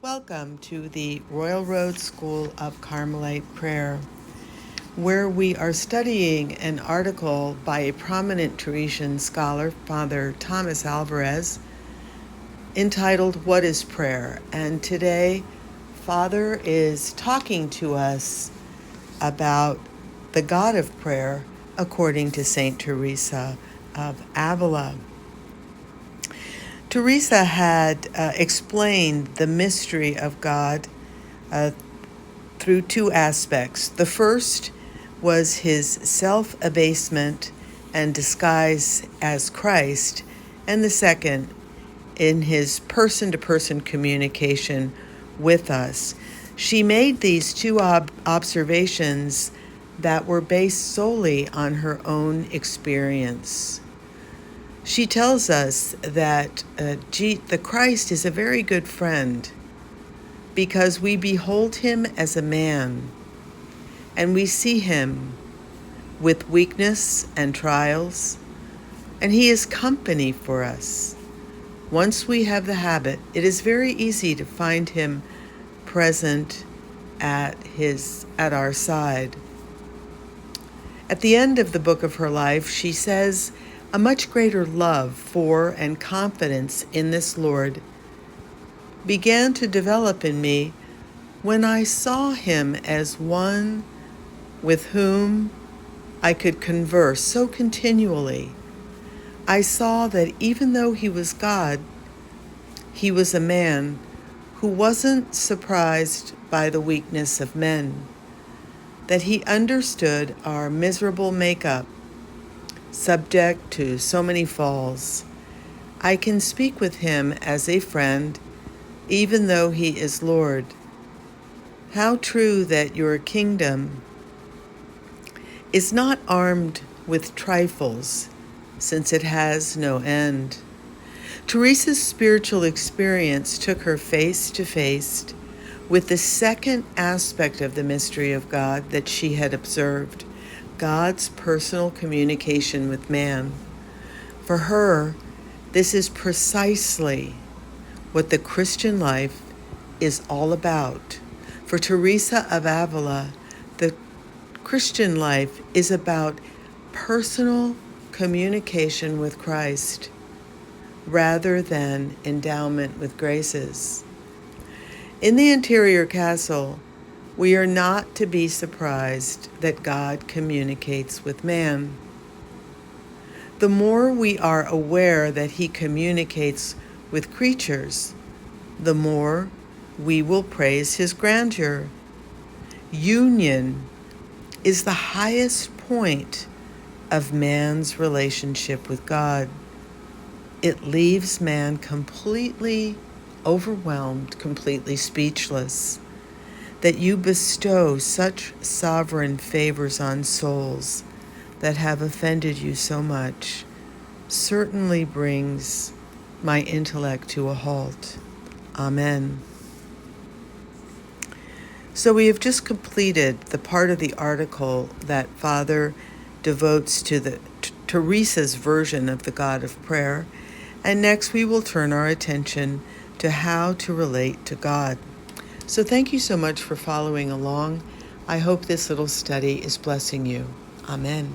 Welcome to the Royal Road School of Carmelite Prayer, where we are studying an article by a prominent Teresian scholar, Father Tomas Alvarez, entitled, "What is Prayer?" And today, Father is talking to us about the God of prayer according to Saint Teresa of Avila. Teresa had explained the mystery of God through two aspects. The first was his self-abasement and disguise as Christ, and the second in his person-to-person communication with us. She made these two observations that were based solely on her own experience. She tells us that the Christ is a very good friend because we behold him as a man and we see him with weakness and trials, and he is company for us. Once we have the habit, it is very easy to find him present at our side. At the end of the book of her life, she says, "A much greater love for and confidence in this Lord began to develop in me when I saw him as one with whom I could converse so continually. I saw that even though he was God, he was a man who wasn't surprised by the weakness of men, that he understood our miserable makeup, subject to so many falls. I can speak with him as a friend, even though he is Lord. How true that your kingdom is not armed with trifles, since it has no end." Teresa's spiritual experience took her face to face with the second aspect of the mystery of God that she had observed, God's personal communication with man. For her, this is precisely what the Christian life is all about. For Teresa of Avila, the Christian life is about personal communication with Christ rather than endowment with graces. In the interior castle, we are not to be surprised that God communicates with man. The more we are aware that he communicates with creatures, the more we will praise his grandeur. Union is the highest point of man's relationship with God. It leaves man completely overwhelmed, completely speechless. That you bestow such sovereign favors on souls that have offended you so much certainly brings my intellect to a halt. Amen. So we have just completed the part of the article that Father devotes to the Teresa's version of the God of prayer, and next we will turn our attention to how to relate to God. So thank you so much for following along. I hope this little study is blessing you. Amen.